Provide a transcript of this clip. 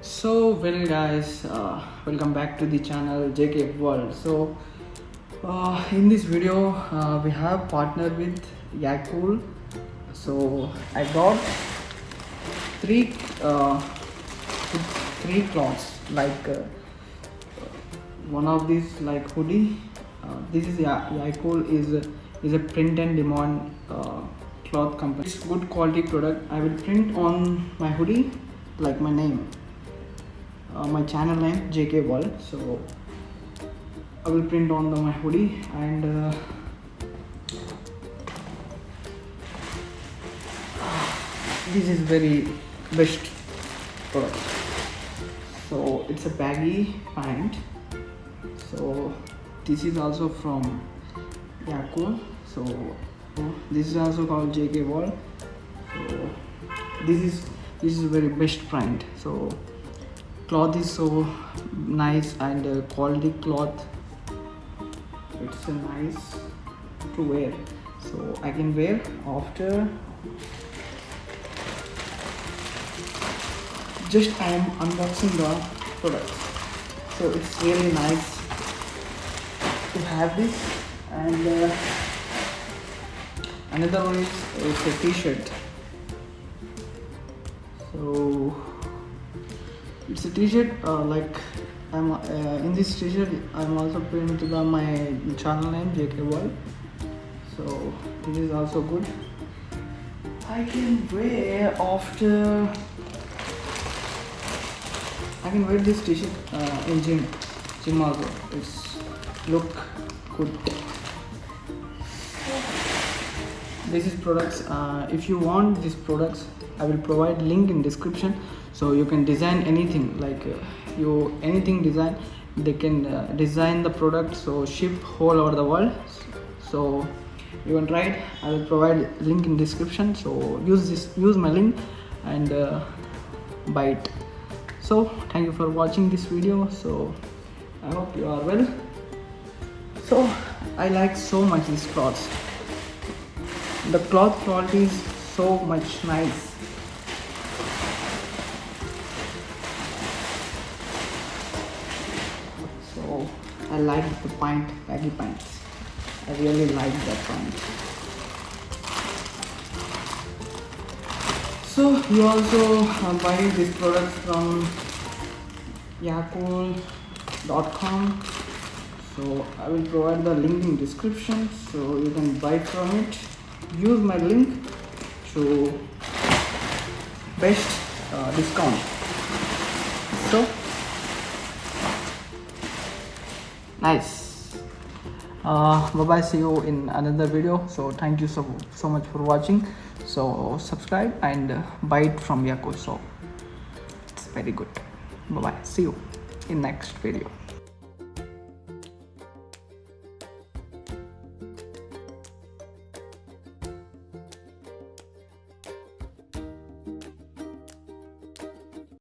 So well guys, welcome back to the channel JK World. So in this video we have partnered with YOYCOL. So I got three cloths, like one of these like hoodie. This is YOYCOL is a print and demand cloth company. It's good quality product. I will print on my hoodie like my name. My channel name JK World, so I will print on my hoodie, and this is very best product. So it's a baggy pant. So this is also from YOYCOL. So this is also called JK World. So this is very best print. So cloth is so nice, and quality cloth, it's nice to wear, so I can wear after. Just I am unboxing the products, so it's really nice to have this. And another one is it's a t-shirt. So it's a t-shirt, like I'm in this t-shirt I'm also putting to my channel name JK World. So this is also good. I can wear after. I can wear this t-shirt in gym also. It's look good. This is products. If you want these products, I will provide link in description, so you can design anything, like anything design. They can design the product, so ship all over the world. So you can try it. I will provide link in description, so use my link and buy it. So thank you for watching this video. So I hope you are well. So I like so much these clothes. The cloth quality is so much nice. So I like the baggy pants. I really like that pant. So you also buy this product from YOYCOL.com. So I will provide the link in description, so you can buy from it. Use my link to best discount. So nice. Bye bye, see you in another video. So thank you so much for watching. So subscribe and buy it from YOYCOL. So it's very good. Bye bye, see you in next video.